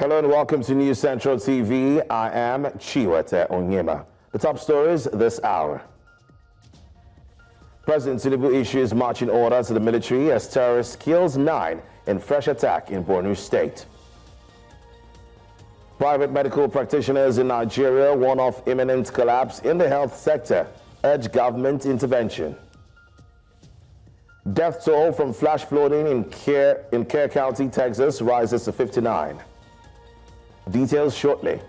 Hello and welcome to News Central TV. I am Chiwete Onyema. The top stories this hour. President Tinubu issues marching orders to the military as terrorists kills 9 in fresh attack in Borno State. Private medical practitioners in Nigeria warn of imminent collapse in the health sector, urge government intervention. Death toll from flash flooding in Kerr County, Texas rises to 59. Details shortly.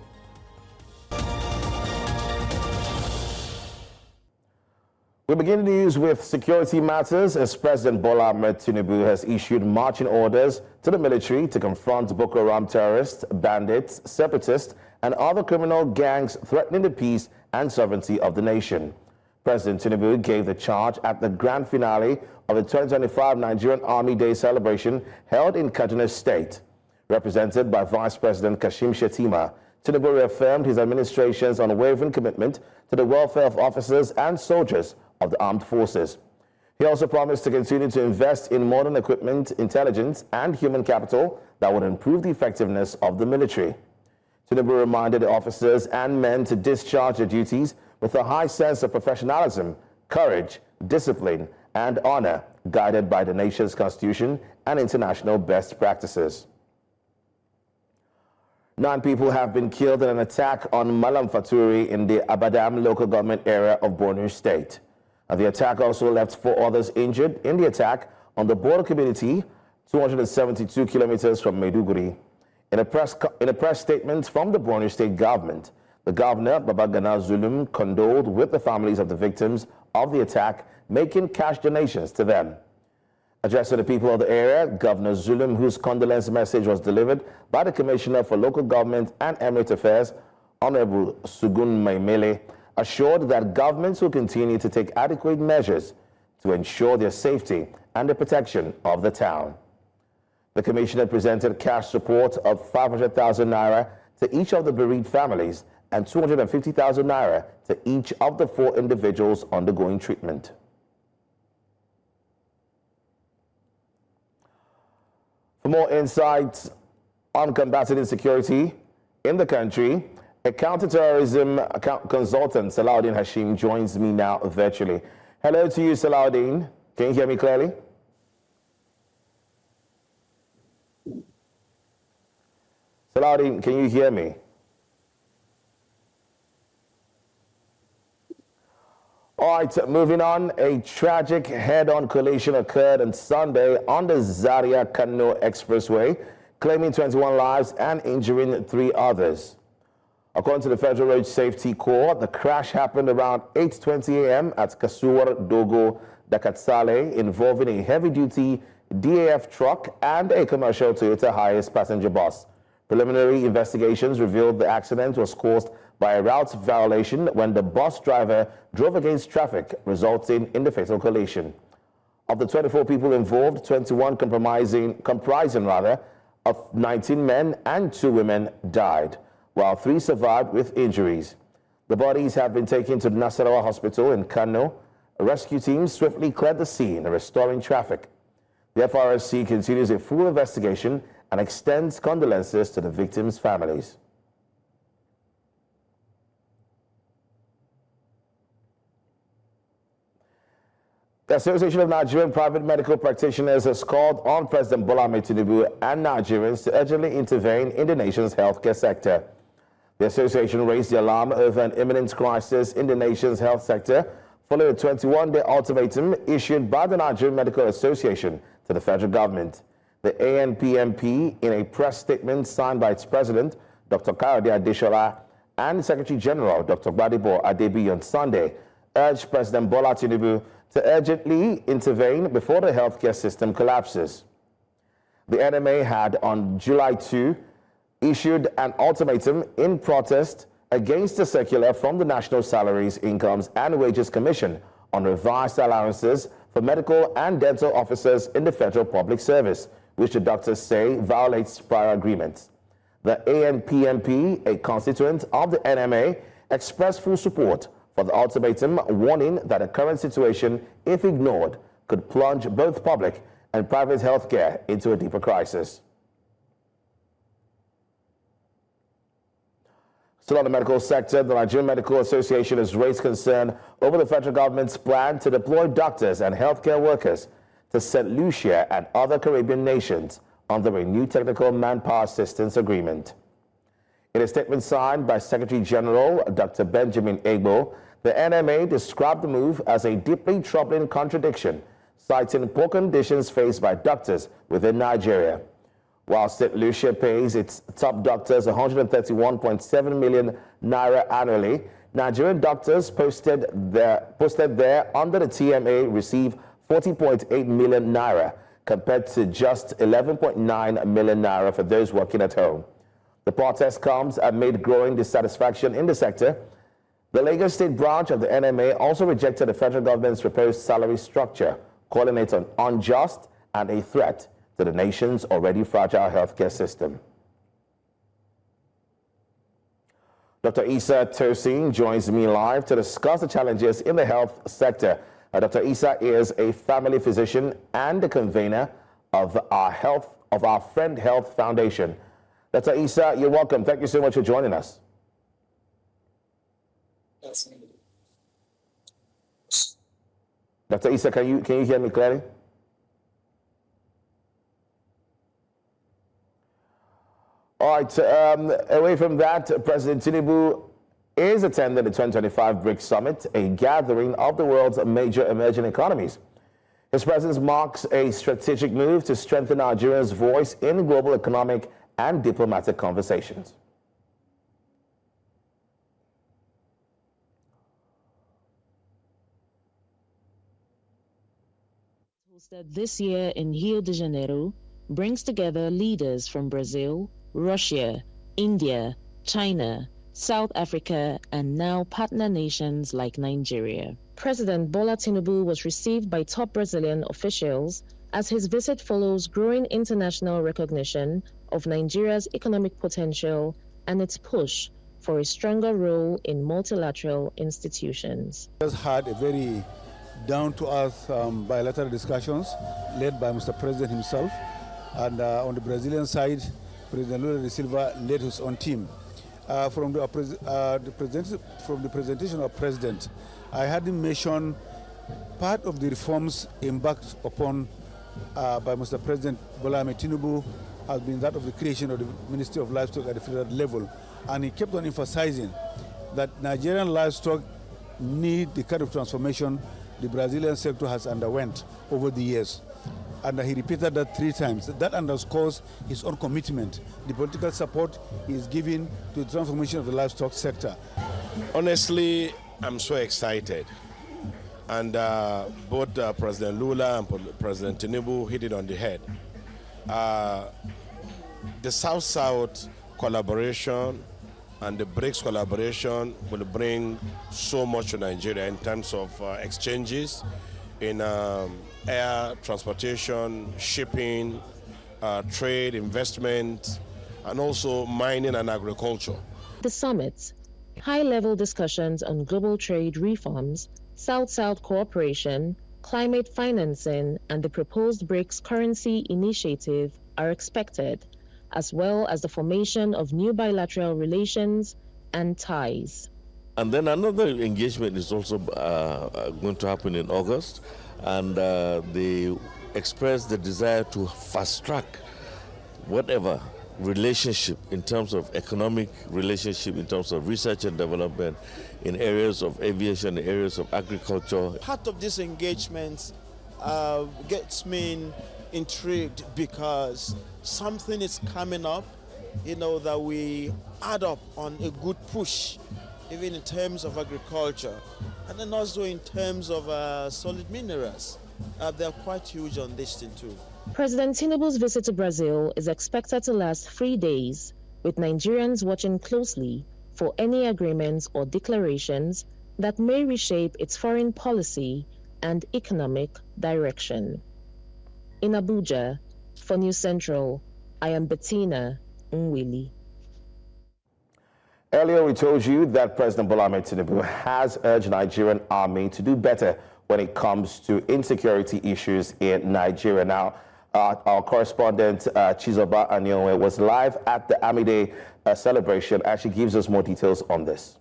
We begin the news with security matters as President Bola Ahmed Tinubu has issued marching orders to the military to confront Boko Haram terrorists, bandits, separatists, and other criminal gangs threatening the peace and sovereignty of the nation. President Tinubu gave the charge at the grand finale of the 2025 Nigerian Army Day celebration held in Kaduna State. Represented by Vice President Kashim Shettima, Tinubu reaffirmed his administration's unwavering commitment to the welfare of officers and soldiers of the armed forces. He also promised to continue to invest in modern equipment, intelligence, and human capital that would improve the effectiveness of the military. Tinubu reminded the officers and men to discharge their duties with a high sense of professionalism, courage, discipline, and honor, guided by the nation's constitution and international best practices. 9 people have been killed in an attack on Malam Faturi in the Abadam local government area of Borno State. The attack also left 4 others injured in the attack on the border community, 272 kilometers from Maiduguri. In a press statement from the Borno State government, the governor, Babagana Zulum, condoled with the families of the victims of the attack, making cash donations to them. Addressing the people of the area, Governor Zulum, whose condolence message was delivered by the Commissioner for Local Government and Emirate Affairs, Honorable Sugun Maimele, assured that governments will continue to take adequate measures to ensure their safety and the protection of the town. The Commissioner presented cash support of 500,000 naira to each of the bereaved families and 250,000 naira to each of the 4 individuals undergoing treatment. For more insights on combating insecurity in the country, a counterterrorism consultant, Salahuddin Hashim, joins me now virtually. Hello to you, Salahuddin. Can you hear me clearly? Salahuddin, can you hear me? All right, moving on. A tragic head-on collision occurred on Sunday on the Zaria-Kano expressway, claiming 21 lives and injuring 3 others. According to the Federal Road Safety Corps, the crash happened around 8:20 a.m. at Kasuwar Dogo Dakatsale, involving a heavy-duty DAF truck and a commercial Toyota Hiace passenger bus. Preliminary investigations revealed the accident was caused by a route violation when the bus driver drove against traffic, resulting in the fatal collision. Of the 24 people involved, 21 comprising of 19 men and 2 women died, while 3 survived with injuries. The bodies have been taken to the Nasarawa Hospital in Kano. Rescue teams swiftly cleared the scene, restoring traffic. The FRSC continues a full investigation and extends condolences to the victims' families. The Association of Nigerian Private Medical Practitioners has called on President Bola Ahmed Tinubu and Nigerians to urgently intervene in the nation's healthcare sector. The association raised the alarm over an imminent crisis in the nation's health sector following a 21-day ultimatum issued by the Nigerian Medical Association to the federal government. The ANPMP, in a press statement signed by its president, Dr. Kayode Adeshola, and Secretary General, Dr. Gbadebo Adebiyi, on Sunday, urged President Bola Tinubu to urgently intervene before the healthcare system collapses. The NMA had, on July 2, issued an ultimatum in protest against the circular from the National Salaries, Incomes and Wages Commission on revised allowances for medical and dental officers in the federal public service, which the doctors say violates prior agreements. The ANPMP, a constituent of the NMA, expressed full support for the ultimatum, warning that the current situation, if ignored, could plunge both public and private healthcare into a deeper crisis. Still on the medical sector, the Nigerian Medical Association has raised concern over the federal government's plan to deploy doctors and healthcare workers to St. Lucia and other Caribbean nations under a new technical manpower assistance agreement. In a statement signed by Secretary General Dr. Benjamin Egbo, the NMA described the move as a deeply troubling contradiction, citing poor conditions faced by doctors within Nigeria. While St. Lucia pays its top doctors 131.7 million naira annually, Nigerian doctors posted there under the TMA receive 40.8 million naira compared to just 11.9 million naira for those working at home. The protest comes amid growing dissatisfaction in the sector. The Lagos State branch of the NMA also rejected the federal government's proposed salary structure, calling it an unjust and a threat to the nation's already fragile healthcare system. Dr. Isa Tosin joins me live to discuss the challenges in the health sector. Dr. Isa is a family physician and the convener of our Friend Health Foundation. Dr. Isa, you're welcome. Thank you so much for joining us. Dr. Isa, can you hear me clearly? All right, away from that, President Tinubu is attending the 2025 BRICS Summit, a gathering of the world's major emerging economies. His presence marks a strategic move to strengthen Nigeria's voice in global economic and diplomatic conversations. Hosted this year in Rio de Janeiro, brings together leaders from Brazil, Russia, India, China, South Africa, and now partner nations like Nigeria. President Bola Tinubu was received by top Brazilian officials as his visit follows growing international recognition of Nigeria's economic potential and its push for a stronger role in multilateral institutions. We just had a very down-to-earth bilateral discussions led by Mr. President himself, and on the Brazilian side, President Lula da Silva led his own team. From the presentation of President, I had him mention part of the reforms embarked upon by Mr. President Bola Tinubu has been that of the creation of the Ministry of Livestock at the federal level, and he kept on emphasizing that Nigerian livestock need the kind of transformation the Brazilian sector has underwent over the years. And he repeated that 3 times. That underscores his own commitment, the political support he is giving to the transformation of the livestock sector. Honestly, I'm so excited. And both President Lula and President Tinubu hit it on the head. The South-South collaboration and the BRICS collaboration will bring so much to Nigeria in terms of exchanges in air transportation, shipping, trade, investment, and also mining and agriculture. The summit, high-level discussions on global trade reforms, South-South cooperation, climate financing, and the proposed BRICS currency initiative are expected, as well as the formation of new bilateral relations and ties. And then another engagement is also going to happen in August, and they expressed the desire to fast-track whatever relationship in terms of economic relationship, in terms of research and development, in areas of aviation, in areas of agriculture. Part of this engagement gets me intrigued because something is coming up, that we add up on a good push, even in terms of agriculture, and then also in terms of solid minerals. They're quite huge on this thing too. President Tinubu's visit to Brazil is expected to last 3 days, with Nigerians watching closely for any agreements or declarations that may reshape its foreign policy and economic direction. In Abuja, for News Central, I am Bettina Nwili. Earlier, we told you that President Bola Tinubu has urged Nigerian Army to do better when it comes to insecurity issues in Nigeria. Now, Our correspondent, Chizoba Anyowe, was live at the Army Day celebration, and she gives us more details on this.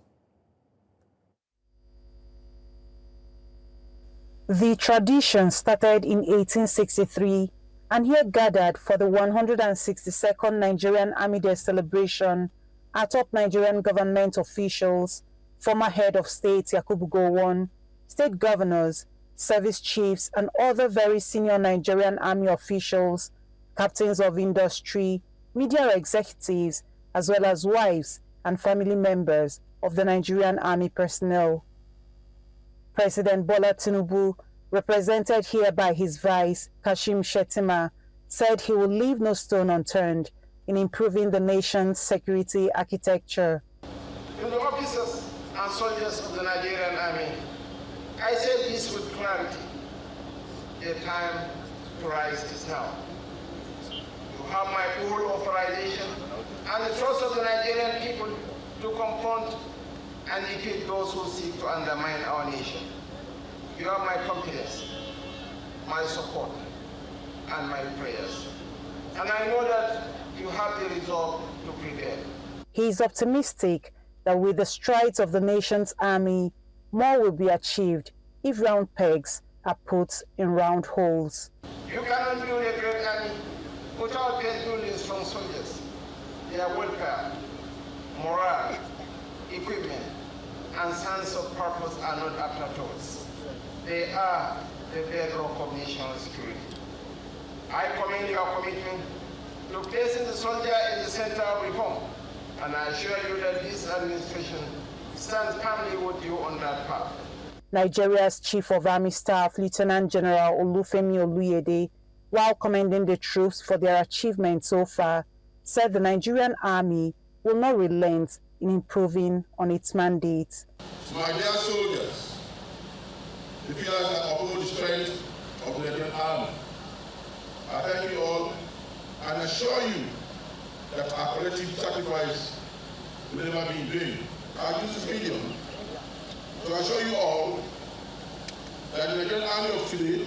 The tradition started in 1863 and here gathered for the 162nd Nigerian Army Day celebration are top Nigerian government officials, former head of state Yakubu Gowon, state governors, service chiefs, and other very senior Nigerian Army officials, captains of industry, media executives, as well as wives and family members of the Nigerian Army personnel. President Bola Tinubu, represented here by his vice, Kashim Shettima, said he will leave no stone unturned in improving the nation's security architecture. To the officers and soldiers of the Nigerian Army, I say this with clarity. The time to rise is now. You have my full authorization and the trust of the Nigerian people to confront and defeat those who seek to undermine our nation. You have my confidence, my support, and my prayers. And I know that you have the resolve to prevail. He is optimistic that with the strides of the nation's army, more will be achieved if round pegs are put in round holes. You cannot build a great army without building strong soldiers. Their welfare, morale, equipment, and sense of purpose are not afterthoughts. They are the bedrock of national security. I commend your commitment to placing the soldier in the center of reform, and I assure you that this administration stands firmly with you on that path. Nigeria's Chief of Army Staff, Lieutenant General Olufemi Oluyede, while commending the troops for their achievements so far, said the Nigerian Army will not relent in improving on its mandate. My dear soldiers, the pillars that uphold the strength of the Nigerian Army, I thank you all and assure you that our collective sacrifice will never be in vain. I use this medium to assure you all that the Nigerian Army of today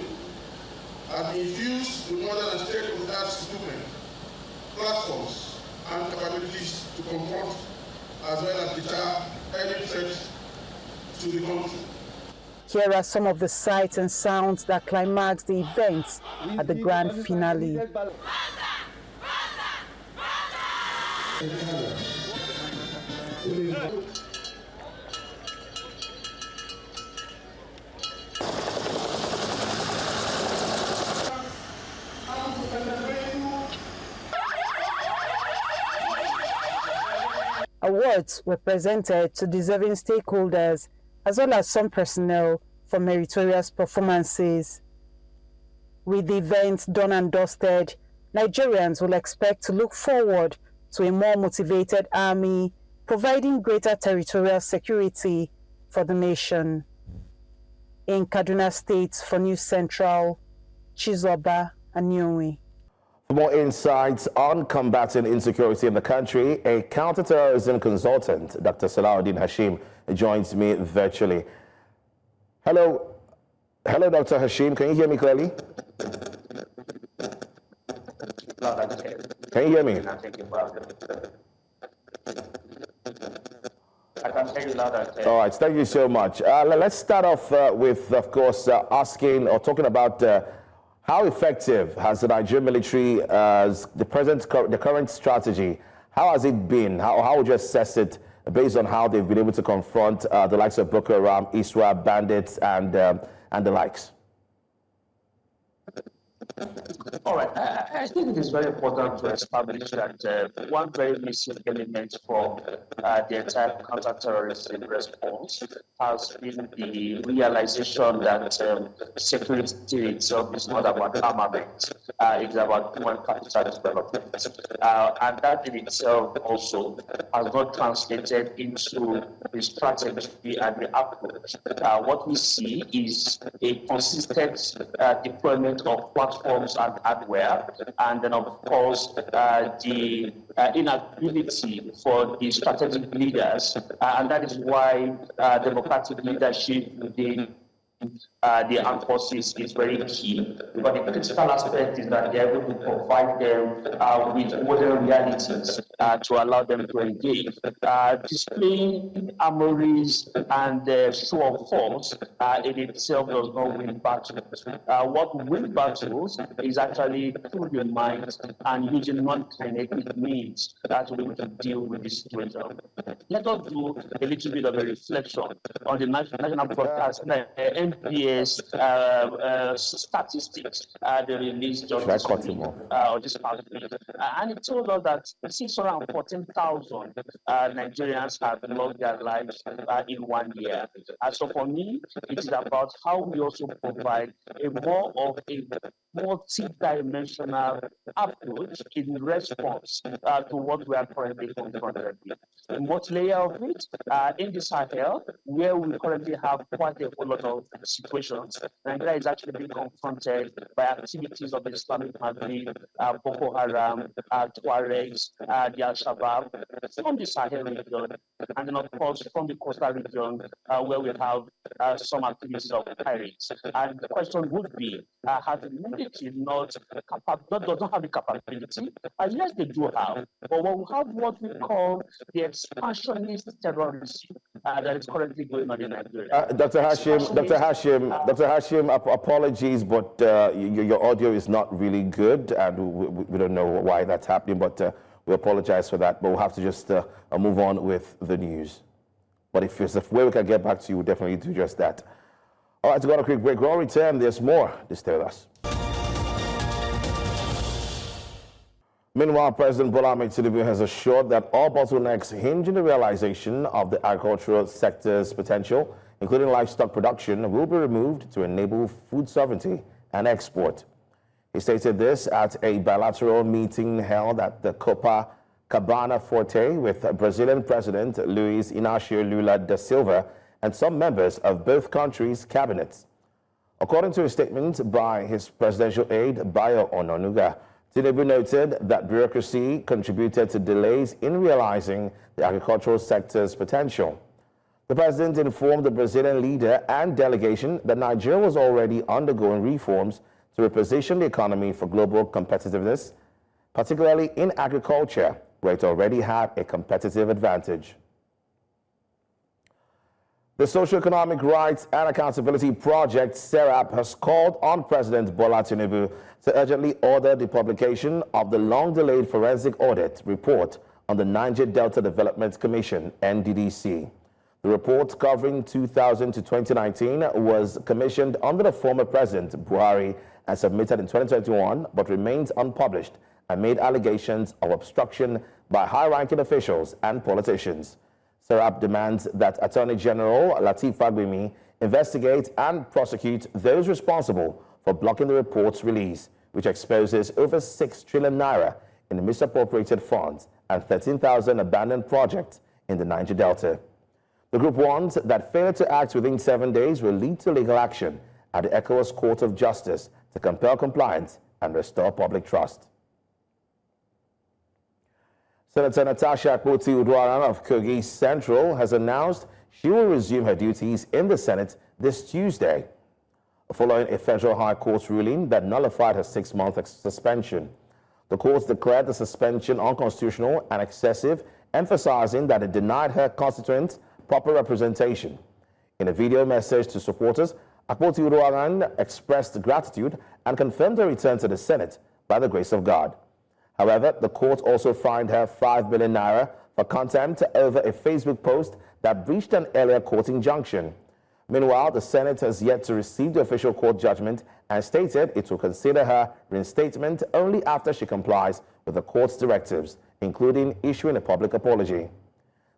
has been infused with modern and state-of-the-art equipment, platforms, and capabilities to confront as well as deter any threat to the country. Here are some of the sights and sounds that climaxed the events at the grand finale. Awards were presented to deserving stakeholders as well as some personnel for meritorious performances. With the event done and dusted, Nigerians will expect to look forward to a more motivated army, providing greater territorial security for the nation. In Kaduna State for News Central, Chizoba Anyowe. For more insights on combating insecurity in the country, a counterterrorism consultant, Dr. Salahuddin Hashim, joins me virtually. Hello, Dr. Hashim. Can you hear me clearly? Can you hear me? All right, thank you so much. Let's start off with, of course, asking or talking about how effective has the Nigerian military, the current strategy, how has it been? How would you assess it based on how they've been able to confront the likes of Boko Haram, ISWAP, bandits, and the likes? All right. I think it is very important to establish that one very missing element for the entire counter-terrorism response has been the realization that security itself is not about armament. It's about human capital development. And that in itself also has not translated into the strategy and the approach. What we see is a consistent deployment of platforms and hardware, and then of course the inability for the strategic leaders, and that is why democratic leadership within the armed forces is very key, but the critical aspect is that they're able to provide them with modern realities to allow them to engage. Displaying armories and show of force in itself does not win battles. What wins battles is actually through the mind and using non-kinetic means that we can deal with this situation. Let us do a little bit of a reflection on the national broadcast NPS statistics they released just this week, or this past week, and it told us that 614,000 Nigerians have lost their lives in 1 year. So for me, it is about how we also provide a more of a multi-dimensional approach in response to what we are currently confronted with. The multi-layer of it in the Sahel, where we currently have quite a whole lot of situations. Nigeria is actually being confronted by activities of the Islamic Maghreb, Boko Haram, Tuaregs, the Al-Shabaab, from the Sahel region, and then of course from the coastal region, where we have some activities of pirates. And the question would be, have the military not have the capability? Yes, they do have, but we have what we call the expansionist terrorism that is currently going on in Nigeria. Dr. Hashim, apologies, but your audio is not really good, and we don't know why that's happening, but we apologize for that. But we'll have to just move on with the news. But if there's a way we can get back to you, we'll definitely do just that. All right, to go on a quick break. We'll return. There's more. Just stay with us. Meanwhile, President Bola Ahmed Tinubu has assured that all bottlenecks hinge in the realization of the agricultural sector's potential, including livestock production, will be removed to enable food sovereignty and export. He stated this at a bilateral meeting held at the Copacabana Forte with Brazilian President Luiz Inácio Lula da Silva and some members of both countries' cabinets. According to a statement by his presidential aide, Bayo Ononuga, Tinubu noted that bureaucracy contributed to delays in realizing the agricultural sector's potential. The president informed the Brazilian leader and delegation that Nigeria was already undergoing reforms to reposition the economy for global competitiveness, particularly in agriculture, where it already had a competitive advantage. The Socio-Economic Rights and Accountability Project, SERAP, has called on President Bola Tinubu to urgently order the publication of the long-delayed forensic audit report on the Niger Delta Development Commission, NDDC. The report, covering 2000 to 2019, was commissioned under the former President Buhari and submitted in 2021, but remains unpublished amid allegations of obstruction by high-ranking officials and politicians. SERAP demands that Attorney General Lateef Fagbemi investigate and prosecute those responsible for blocking the report's release, which exposes over 6 trillion naira in misappropriated funds and 13,000 abandoned projects in the Niger Delta. The group warns that failure to act within 7 days will lead to legal action at the ECOWAS Court of Justice to compel compliance and restore public trust. Senator Natasha Akpoti-Uduaghan of Kogi Central has announced she will resume her duties in the Senate this Tuesday, following a federal high court ruling that nullified her 6-month suspension. The courts declared the suspension unconstitutional and excessive, emphasizing that it denied her constituents proper representation. In a video message to supporters, Akpoti-Uduaghan expressed gratitude and confirmed her return to the Senate by the grace of God. However, the court also fined her 5 million naira for contempt over a Facebook post that breached an earlier court injunction. Meanwhile, the Senate has yet to receive the official court judgment and stated it will consider her reinstatement only after she complies with the court's directives, including issuing a public apology.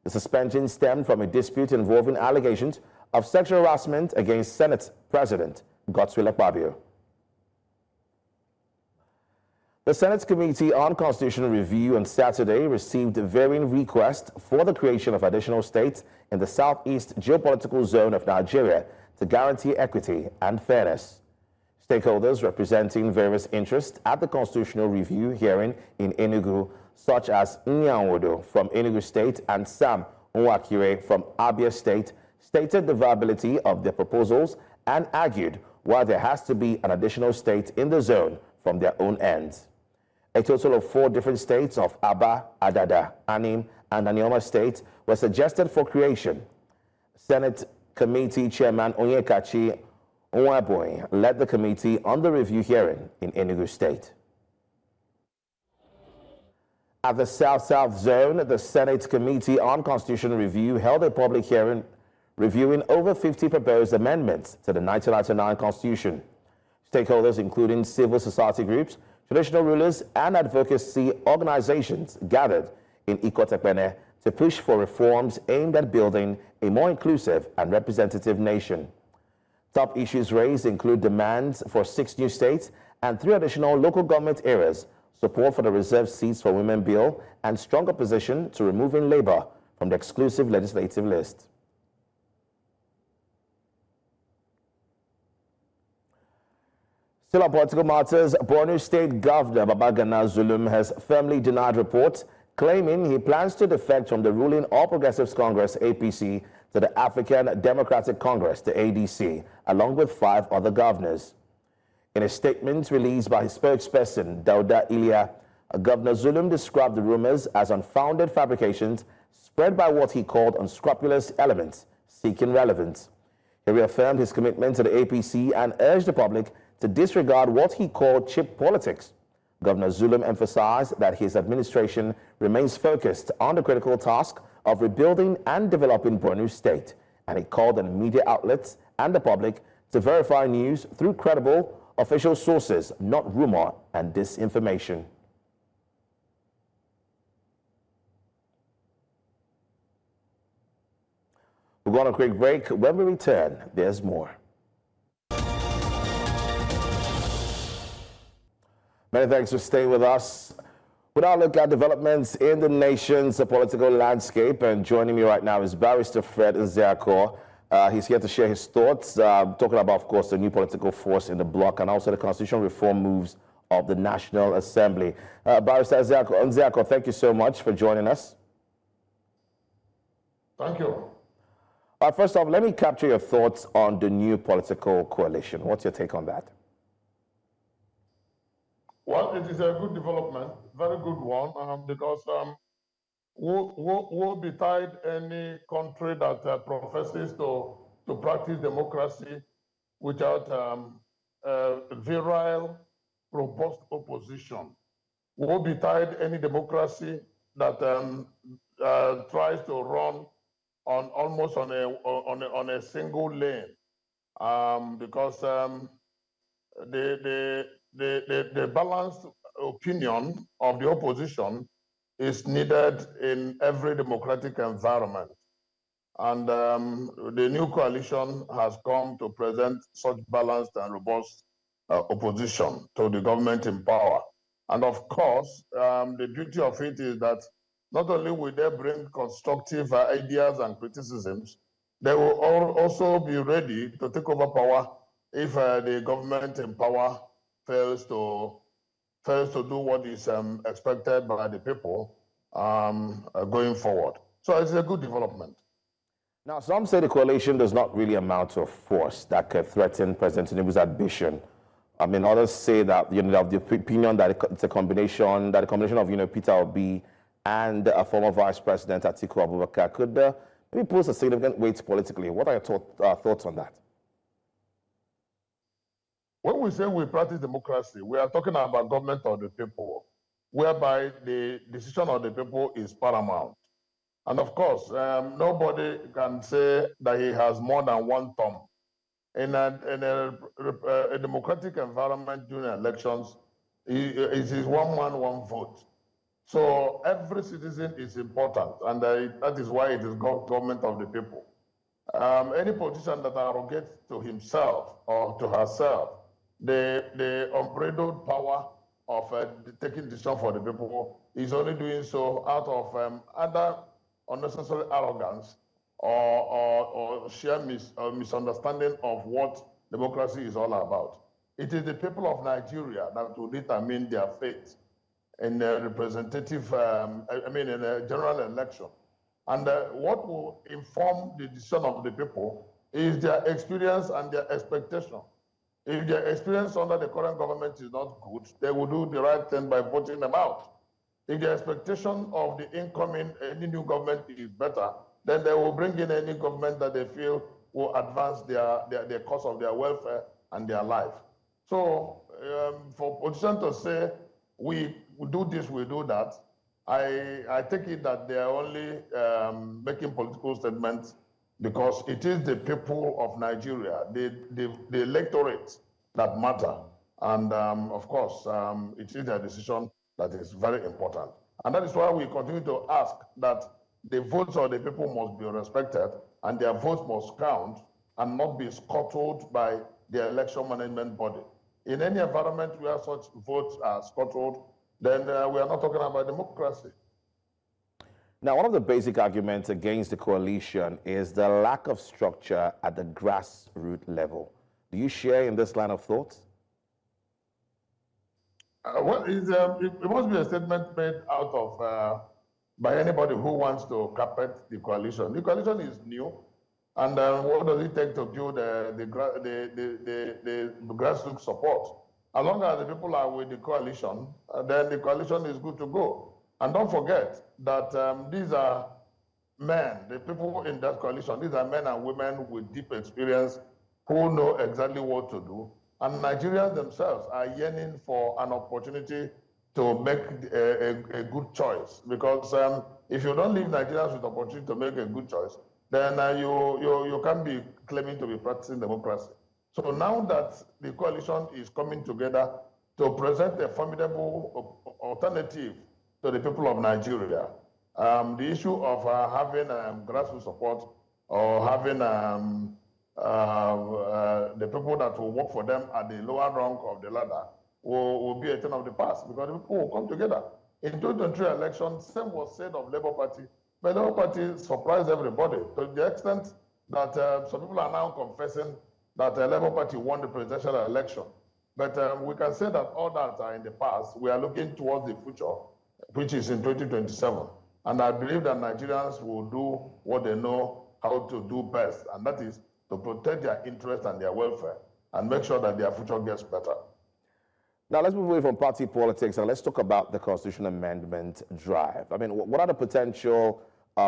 The suspension stemmed from a dispute involving allegations of sexual harassment against Senate President Godswill Akpabio. The Senate's Committee on Constitutional Review on Saturday received varying requests for the creation of additional states in the southeast geopolitical zone of Nigeria to guarantee equity and fairness. Stakeholders representing various interests at the Constitutional Review hearing in Enugu, such as Nyanwodo from Enugu State and Sam Nwakire from Abia State, stated the viability of their proposals and argued why there has to be an additional state in the zone from their own ends. A total of 4 different states of Aba, Adada, Anim, and Anioma State were suggested for creation. Senate Committee Chairman Onyekachi Onwaboy led the committee on the review hearing in Enugu State. At the South-South Zone, the Senate Committee on Constitutional Review held a public hearing reviewing over 50 proposed amendments to the 1999 Constitution. Stakeholders, including civil society groups, traditional rulers, and advocacy organizations, gathered in Ikotekpene to push for reforms aimed at building a more inclusive and representative nation. Top issues raised include demands for 6 new states and 3 additional local government areas, support for the reserved seats for women bill, and strong opposition to removing labor from the exclusive legislative list. Still on political matters, Borno State Governor Babagana Zulum has firmly denied reports claiming he plans to defect from the ruling All Progressives Congress (APC) to the African Democratic Congress, the ADC, along with 5 other governors. In a statement released by his spokesperson, Dauda Ilia, Governor Zulum described the rumors as unfounded fabrications spread by what he called unscrupulous elements seeking relevance. He reaffirmed his commitment to the APC and urged the public to disregard what he called chip politics. Governor Zulum emphasized that his administration remains focused on the critical task of rebuilding and developing Borno State, and he called on media outlets and the public to verify news through credible official sources, not rumor and disinformation. We're going on a quick break. When we return, there's more. Many thanks for staying with us. We'll now look at developments in the nation's political landscape, and joining me right now is Barrister Fred Nziako. He's here to share his thoughts, talking about, of course, the new political force in the bloc and also the constitutional reform moves of the National Assembly. Barrister Nziako, thank you so much for joining us. Thank you. First off, let me capture your thoughts on the new political coalition. What's your take on that? Well, it is a good development, very good one, because woe betide any country that professes to practice democracy without virile, robust opposition. Woe betide any democracy that tries to run on almost on a single lane, because the balanced opinion of the opposition is needed in every democratic environment. And the new coalition has come to present such balanced and robust opposition to the government in power. And of course, the beauty of it is that not only will they bring constructive ideas and criticisms, they will also be ready to take over power if the government in power fails to do what is expected by the people going forward. So it's a good development. Now, some say the coalition does not really amount to a force that could threaten President Tinubu's ambition. I mean, others say that, you know, the opinion that it's a combination, that a combination of, you know, Peter Obi and a former Vice President Atiku Abubakar could maybe pose a significant weight politically. What are your thoughts on that? When we say we practice democracy, we are talking about government of the people, whereby the decision of the people is paramount. And of course, nobody can say that he has more than one term. In a democratic environment during elections, it is one man, one vote. So every citizen is important, and that is why it is government of the people. Any politician that arrogates to himself or to herself the unbridled power of taking decision for the people is only doing so out of either unnecessary arrogance or sheer misunderstanding of what democracy is all about. It is the people of Nigeria that will determine their fate in a representative, in a general election. And what will inform the decision of the people is their experience and their expectation. If their experience under the current government is not good, they will do the right thing by voting them out. If the expectation of the incoming, any new government is better, then they will bring in any government that they feel will advance their cause of their welfare and their life. So for politicians to say, we do this, we do that, I take it that they are only making political statements because it is the people of Nigeria, the electorate that matter. And of course, it is their decision that is very important. And that is why we continue to ask that the votes of the people must be respected and their votes must count and not be scuttled by the election management body. In any environment where such votes are scuttled, then we are not talking about democracy. Now, one of the basic arguments against the coalition is the lack of structure at the grassroots level. Do you share in this line of thought? Well, it must be a statement made out of by anybody who wants to carpet the coalition. The coalition is new, and what does it take to build the grassroots support? As long as the people are with the coalition, then the coalition is good to go. And don't forget that these are men, the people in that coalition, these are men and women with deep experience who know exactly what to do. And Nigerians themselves are yearning for an opportunity to make a good choice. Because if you don't leave Nigerians with the opportunity to make a good choice, then you can't be claiming to be practicing democracy. So now that the coalition is coming together to present a formidable alternative to the people of Nigeria, the issue of having grassroots support or having the people that will work for them at the lower rung of the ladder will be a thing of the past, because the people will come together. In 2023 election, same was said of Labour Party, but Labour Party surprised everybody to the extent that some people are now confessing that the Labour Party won the presidential election. But we can say that all that are in the past. We are looking towards the future, which is in 2027. And I believe that Nigerians will do what they know how to do best, and that is to protect their interests and their welfare and make sure that their future gets better. Now, let's move away from party politics and let's talk about the constitutional amendment drive. I mean, what are the potential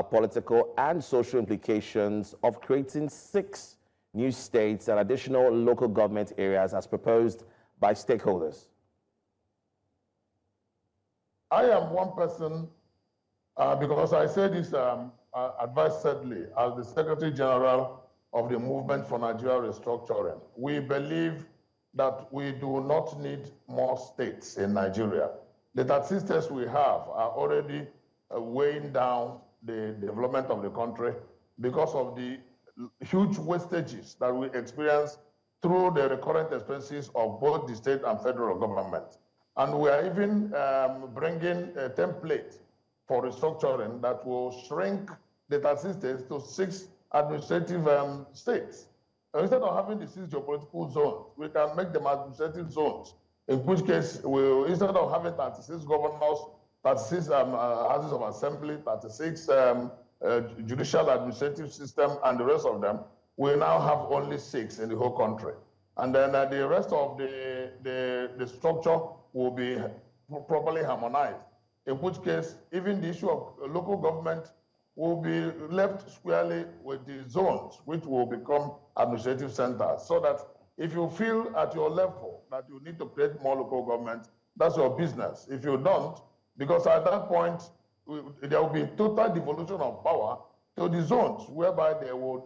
political and social implications of creating 6 new states and additional local government areas as proposed by stakeholders? I am one person, because I say this advisedly as the Secretary General of the Movement for Nigeria Restructuring. We believe that we do not need more states in Nigeria. The 36 states we have are already weighing down the development of the country because of the huge wastages that we experience through the recurrent expenses of both the state and federal government. And we are even bringing a template for restructuring that will shrink the 36 states to 6 administrative states. Instead of having the 6 geopolitical zones, we can make them administrative zones, in which case, instead of having 36 governors, 36 houses of assembly, 36 judicial administrative system, and the rest of them, we now have only 6 in the whole country. And then the rest of the structure will be properly harmonized, in which case, even the issue of local government will be left squarely with the zones, which will become administrative centers, so that if you feel at your level that you need to create more local government, that's your business. If you don't, because at that point, there will be total devolution of power to the zones, whereby they would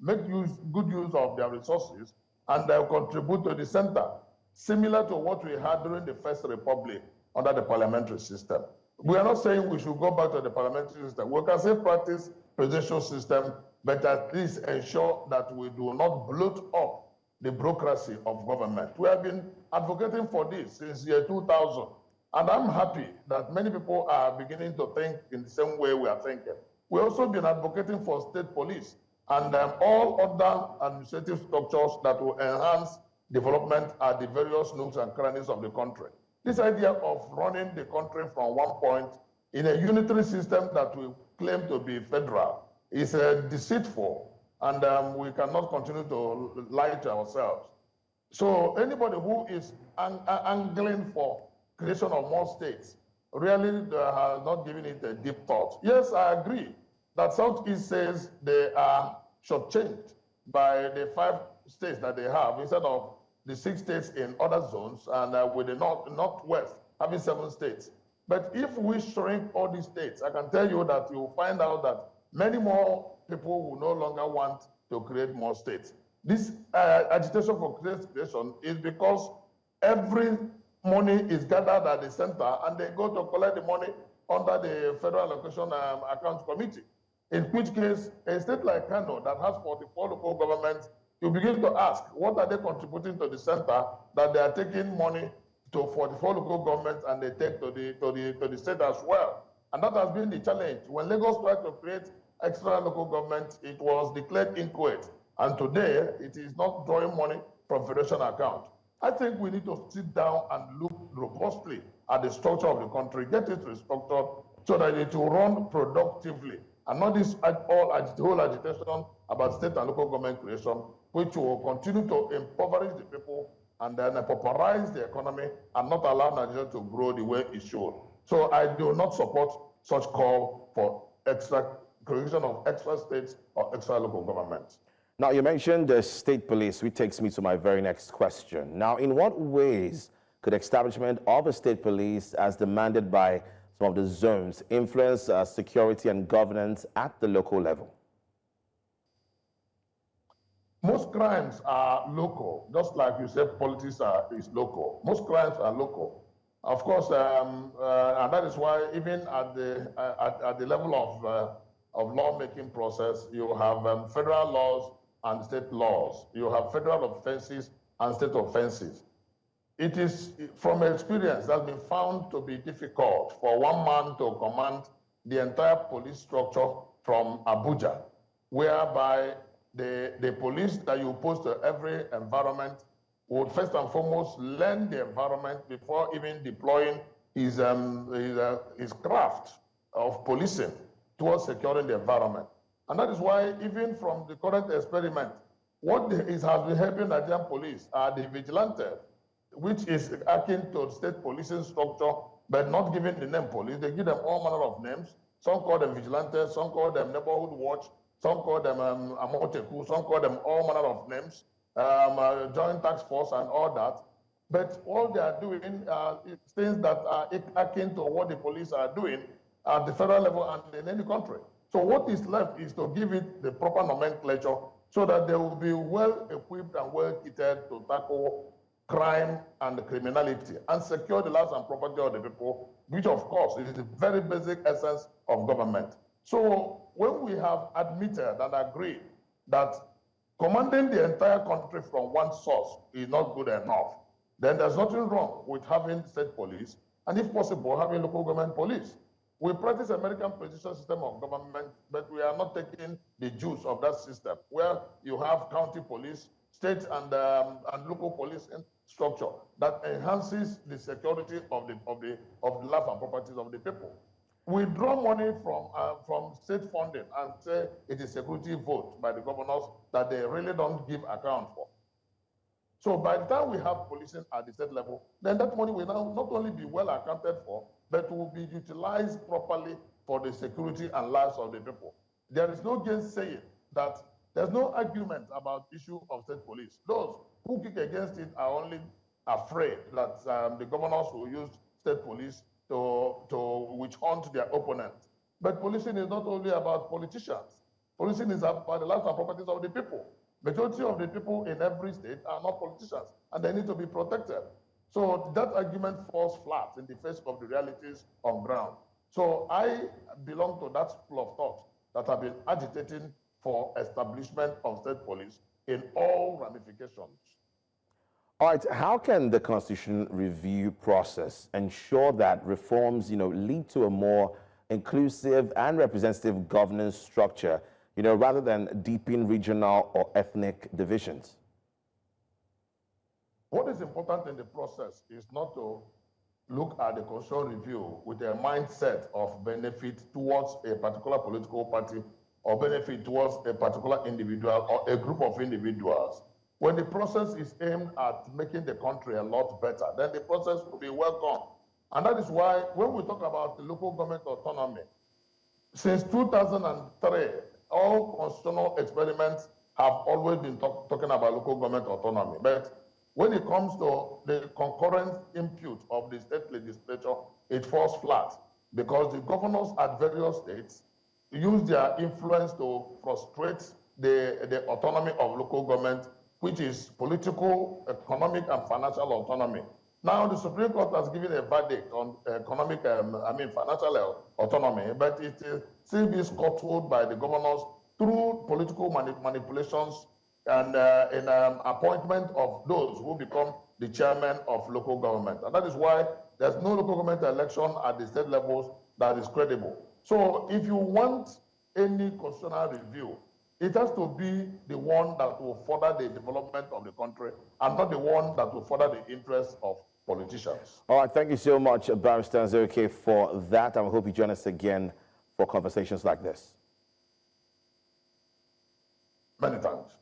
make good use of their resources and they'll contribute to the center, similar to what we had during the First Republic under the parliamentary system. We are not saying we should go back to the parliamentary system. We can say practice presidential system, but at least ensure that we do not bloat up the bureaucracy of government. We have been advocating for this since year 2000, and I'm happy that many people are beginning to think in the same way we are thinking. We've also been advocating for state police and all other administrative structures that will enhance development at the various nooks and crannies of the country. This idea of running the country from one point in a unitary system that we claim to be federal is deceitful And we cannot continue to lie to ourselves. So anybody who is angling for creation of more states really has not given it a deep thought. Yes, I agree that Southeast says they are shortchanged by the 5 states that they have instead of the 6 states in other zones, and with the Northwest having 7 states. But if we shrink all these states, I can tell you that you'll find out that many more people will no longer want to create more states. This agitation for creation is because every money is gathered at the center and they go to collect the money under the Federal Allocation Account Committee. In which case, a state like Kano that has 44 local governments, you begin to ask, what are they contributing to the center that they are taking money to 44 local governments and they take to the state as well? And that has been the challenge. When Lagos tried to create extra local government, it was declared inchoate. And today, it is not drawing money from federation account. I think we need to sit down and look robustly at the structure of the country, get it restructured so that it will run productively, and not this whole agitation about state and local government creation, which will continue to impoverish the people and then pauperize the economy and not allow Nigeria to grow the way it should. So I do not support such call for creation of extra states or extra local governments. Now, you mentioned the state police, which takes me to my very next question. Now, in what ways could establishment of a state police, as demanded by some of the zones, influence security and governance at the local level? Most crimes are local, just like you said, politics is local. Most crimes are local. Of course, and that is why even at the level of lawmaking process, you have federal laws and state laws. You have federal offenses and state offenses. It is, from experience, has been found to be difficult for one man to command the entire police structure from Abuja, whereby the police that you post to every environment would first and foremost learn the environment before even deploying his craft of policing towards securing the environment. And that is why, even from the current experiment, what has been helping Nigerian police are the vigilantes, which is akin to state policing structure, but not giving the name police. They give them all manner of names. Some call them vigilantes, some call them neighborhood watch, some call them Amoteku, some call them all manner of names, joint task force and all that. But all they are doing is things that are akin to what the police are doing at the federal level and in any country. So what is left is to give it the proper nomenclature so that they will be well equipped and well kitted to tackle crime and criminality and secure the lives and property of the people, which of course is the very basic essence of government. So when we have admitted and agreed that commanding the entire country from one source is not good enough, then there's nothing wrong with having state police and, if possible, having local government police. We practice American precision system of government, but we are not taking the juice of that system, where you have county police, state and local police structure that enhances the security of the life and properties of the people. We draw money from state funding and say it is security vote by the governors that they really don't give account for. So by the time we have policing at the state level, then that money will now not only be well accounted for, but will be utilized properly for the security and lives of the people. There is no gainsaying that there's no argument about issue of state police. Those who kick against it are only afraid that the governors will use state police to witch hunt their opponents. But policing is not only about politicians. Policing is about the lives and properties of the people. Majority of the people in every state are not politicians, and they need to be protected. So that argument falls flat in the face of the realities on ground. So I belong to that school of thought that have been agitating for establishment of state police in all ramifications. All right, how can the constitution review process ensure that reforms, lead to a more inclusive and representative governance structure, rather than deepen regional or ethnic divisions? What is important in the process is not to look at the constitutional review with a mindset of benefit towards a particular political party or benefit towards a particular individual or a group of individuals, when the process is aimed at making the country a lot better, then the process will be welcome. And that is why when we talk about the local government autonomy, since 2003, all constitutional experiments have always been talking about local government autonomy. But when it comes to the concurrent input of the state legislature, it falls flat because the governors at various states use their influence to frustrate the autonomy of local government, which is political, economic, and financial autonomy. Now, the Supreme Court has given a verdict on economic, financial autonomy, but it still be scuttled by the governors through political manipulations and appointment of those who become the chairman of local government. And that is why there's no local government election at the state levels that is credible. So if you want any constitutional review, it has to be the one that will further the development of the country and not the one that will further the interests of politicians. All right, thank you so much, Barrister Zaria-Kano, for that. I hope you join us again for conversations like this. Many thanks.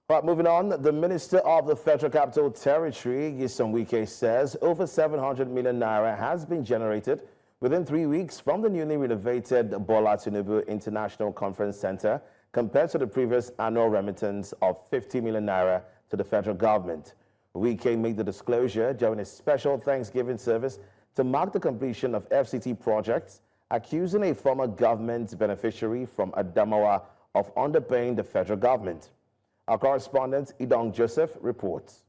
All right, moving on, the Minister of the Federal Capital Territory, Nyesom Wike, says over 700 million naira has been generated within 3 weeks from the newly renovated Bola Tinubu International Conference Center compared to the previous annual remittance of 50 million naira to the federal government. Wike made the disclosure during a special Thanksgiving service to mark the completion of FCT projects, accusing a former government beneficiary from Adamawa of underpaying the federal government. Our correspondent, Idong Joseph, reports.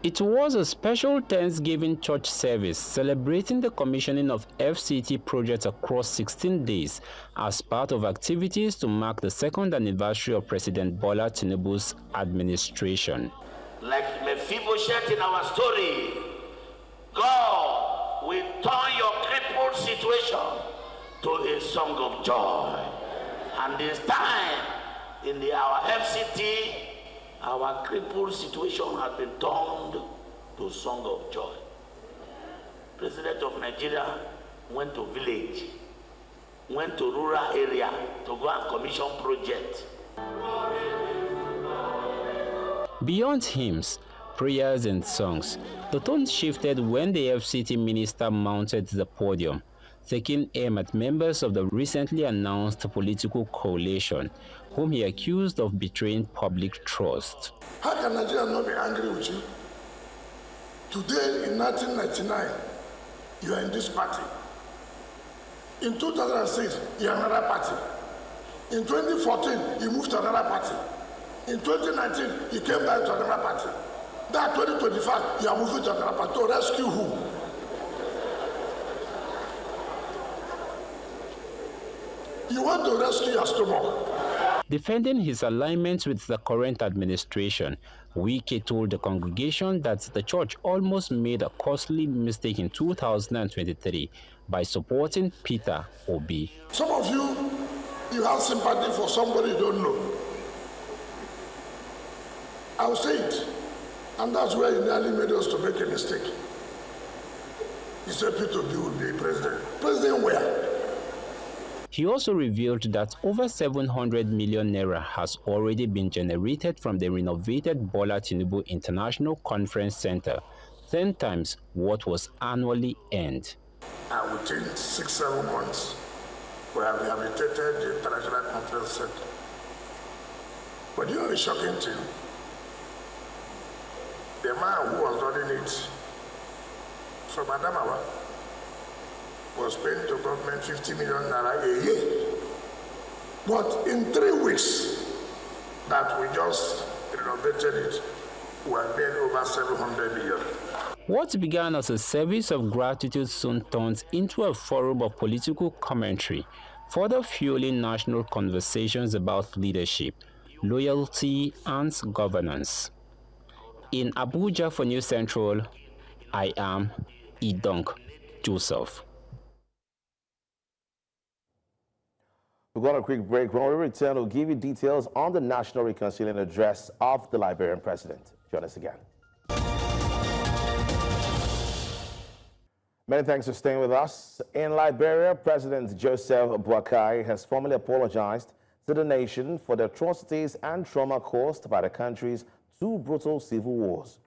It was a special Thanksgiving church service celebrating the commissioning of FCT projects across 16 days as part of activities to mark the second anniversary of President Bola Tinubu's administration. Like Mephibosheth in our story, God will turn your crippled situation to a song of joy. And this time, in our FCT, our crippled situation has been turned to a song of joy. President of Nigeria went to village, went to rural area to go and commission project. Beyond hymns, prayers and songs, the tone shifted when the FCT minister mounted the podium, taking aim at members of the recently announced political coalition, whom he accused of betraying public trust. How can Nigeria not be angry with you? Today, in 1999, you are in this party. In 2006, you are another party. In 2014, you moved to another party. In 2019, you came back to another party. That 2025, you are moving to another party. To rescue who? You want to rescue your stomach. Defending his alignment with the current administration, Wike told the congregation that the church almost made a costly mistake in 2023 by supporting Peter Obi. Some of you have sympathy for somebody you don't know. I'll say it. And that's where you nearly made us to make a mistake. You said Peter Obi would be president. President where? He also revealed that over 700 million naira has already been generated from the renovated Bola Tinubu International Conference Center, 10 times what was annually earned. And within 6-7 months, we have rehabilitated the International Conference Center. But you know the shocking thing? The man who was running it from Adamawa was paying to government 50 million naira a year. But in 3 weeks that we just renovated it, we are paying over 700 million. What began as a service of gratitude soon turns into a forum of political commentary, further fueling national conversations about leadership, loyalty, and governance. In Abuja for News Central, I am Idong Joseph. We're going on a quick break. When we return, we'll give you details on the National Reconciliation Address of the Liberian President. Join us again. Many thanks for staying with us. In Liberia, President Joseph Boakai has formally apologized to the nation for the atrocities and trauma caused by the country's two brutal civil wars.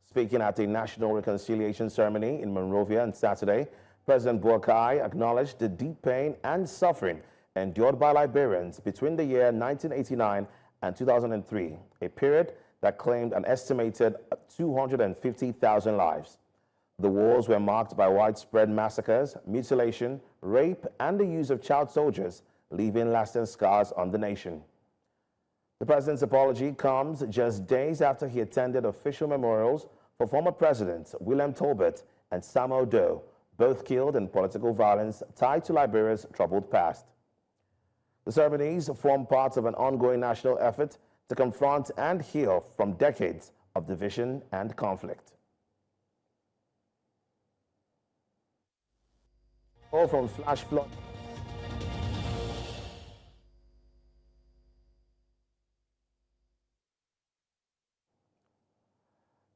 Speaking at a national reconciliation ceremony in Monrovia on Saturday, President Boakai acknowledged the deep pain and suffering endured by Liberians between the year 1989 and 2003, a period that claimed an estimated 250,000 lives. The wars were marked by widespread massacres, mutilation, rape, and the use of child soldiers, leaving lasting scars on the nation. The president's apology comes just days after he attended official memorials for former presidents William Tolbert and Samuel Doe, both killed in political violence tied to Liberia's troubled past. The ceremonies form part of an ongoing national effort to confront and heal from decades of division and conflict. All from flash flood.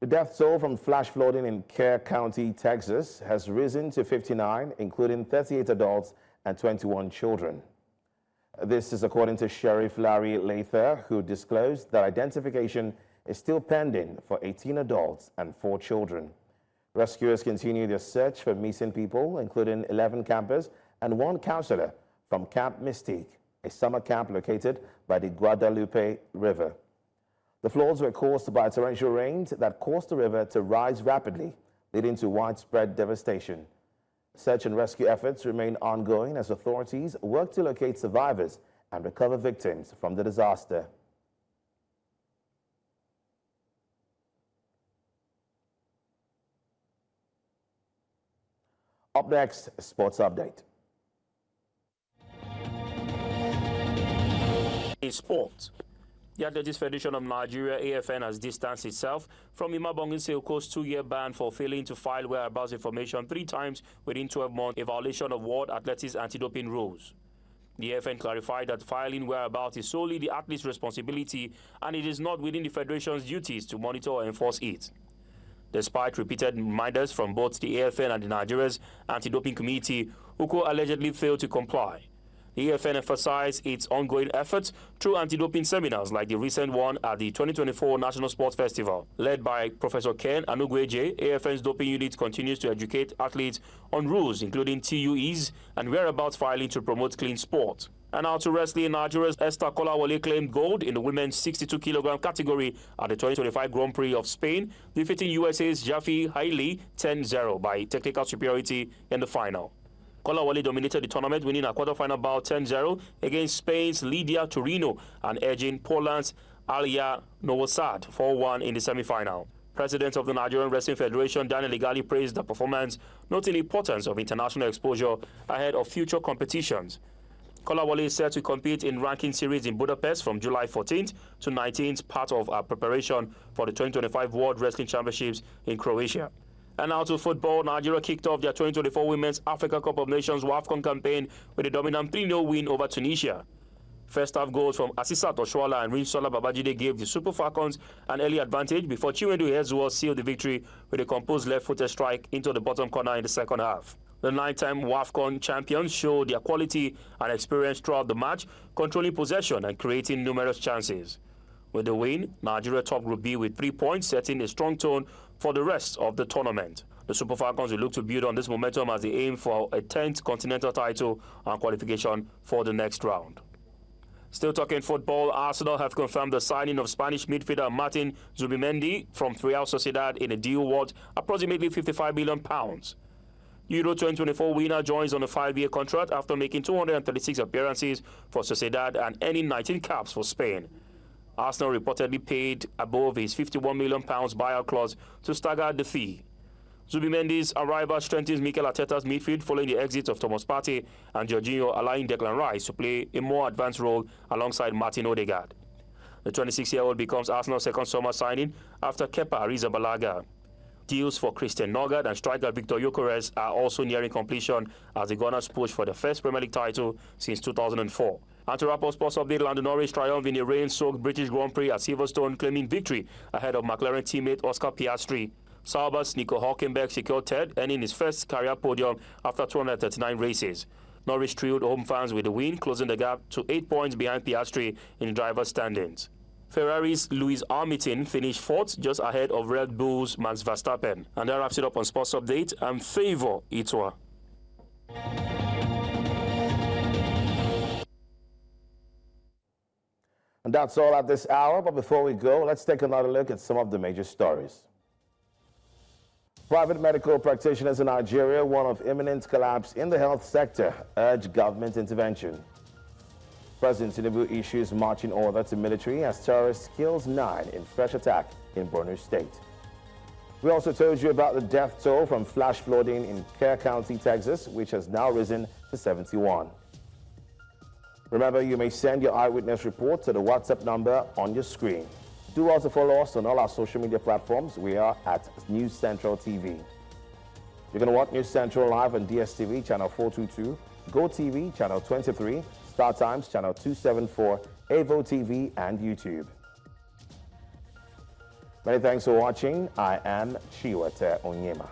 The death toll from flash flooding in Kerr County, Texas, has risen to 59, including 38 adults and 21 children. This is according to Sheriff Larry Lather, who disclosed that identification is still pending for 18 adults and 4 children. Rescuers continue their search for missing people, including 11 campers and 1 counselor from Camp Mystique, a summer camp located by the Guadalupe River. The floods were caused by torrential rains that caused the river to rise rapidly, leading to widespread devastation. Search and rescue efforts remain ongoing as authorities work to locate survivors and recover victims from the disaster. Up next, sports update. In sports, the Athletics Federation of Nigeria, AFN, has distanced itself from Imabongin Silko's 2-year ban for failing to file whereabouts information 3 times within 12 months, a violation of World Athletics anti-doping rules. The AFN clarified that filing whereabouts is solely the athlete's responsibility and it is not within the Federation's duties to monitor or enforce it. Despite repeated reminders from both the AFN and the Nigeria's anti-doping committee, Uko allegedly failed to comply. The AFN emphasized its ongoing efforts through anti-doping seminars like the recent one at the 2024 National Sports Festival. Led by Professor Ken Anugweje, AFN's doping unit continues to educate athletes on rules including TUEs and whereabouts filing to promote clean sport. And now to wrestling, Nigeria's Esther Kolawole claimed gold in the women's 62-kilogram category at the 2025 Grand Prix of Spain, defeating USA's Jaffe Hailey 10-0 by technical superiority in the final. Kolawole dominated the tournament, winning a quarterfinal bout 10-0 against Spain's Lidia Torino and edging Poland's Alia Novosad 4-1 in the semi-final. President of the Nigerian Wrestling Federation, Daniel Igali, praised the performance, noting the importance of international exposure ahead of future competitions. Kolawole is set to compete in ranking series in Budapest from July 14th to 19th, part of our preparation for the 2025 World Wrestling Championships in Croatia. And now to football, Nigeria kicked off their 2024 Women's Africa Cup of Nations WAFCON campaign with a dominant 3-0 win over Tunisia. First half goals from Asisat Oshoala and Rinsola Babajide gave the Super Falcons an early advantage before Chiwendu Hezuo sealed the victory with a composed left-footed strike into the bottom corner in the second half. The 9-time WAFCON champions showed their quality and experience throughout the match, controlling possession and creating numerous chances. With the win, Nigeria topped Group B with 3 points, setting a strong tone for the rest of the tournament. The Super Falcons will look to build on this momentum as they aim for a 10th continental title and qualification for the next round. Still talking football, Arsenal have confirmed the signing of Spanish midfielder Martin Zubimendi from Real Sociedad in a deal worth approximately £55 million. Euro 2024 winner joins on a 5-year contract after making 236 appearances for Sociedad and earning 19 caps for Spain. Arsenal reportedly paid above his £51 million buyout clause to stagger the fee. Zubimendi's arrival strengthens Mikel Arteta's midfield following the exit of Thomas Partey and Jorginho, allowing Declan Rice to play a more advanced role alongside Martin Odegaard. The 26-year-old becomes Arsenal's second summer signing after Kepa Arrizabalaga. Deals for Christian Nogard and striker Victor Gyökeres are also nearing completion as the Gunners push for the first Premier League title since 2004. And to wrap up sports update, Lando Norris triumphed in a rain-soaked British Grand Prix at Silverstone, claiming victory ahead of McLaren teammate Oscar Piastri. Sauber's Nico Hülkenberg secured third, earning his first career podium after 239 races. Norris thrilled home fans with the win, closing the gap to 8 points behind Piastri in the driver's standings. Ferrari's Lewis Hamilton finished fourth, just ahead of Red Bull's Max Verstappen. And that wraps it up on Sports Update. I'm Favor Itwa. And that's all at this hour, but before we go, let's take another look at some of the major stories. Private medical practitioners in Nigeria, warn of imminent collapse in the health sector, urge government intervention. President Tinubu issues marching order to military as terrorist kills 9 in fresh attack in Borno State. We also told you about the death toll from flash flooding in Kerr County, Texas, which has now risen to 71. Remember, you may send your eyewitness report to the WhatsApp number on your screen. Do also follow us on all our social media platforms. We are at News Central TV. You're going to watch News Central live on DSTV, channel 422, GoTV, channel 23, Star Times, channel 274, Avo TV, and YouTube. Many thanks for watching. I am Chiwete Onyema.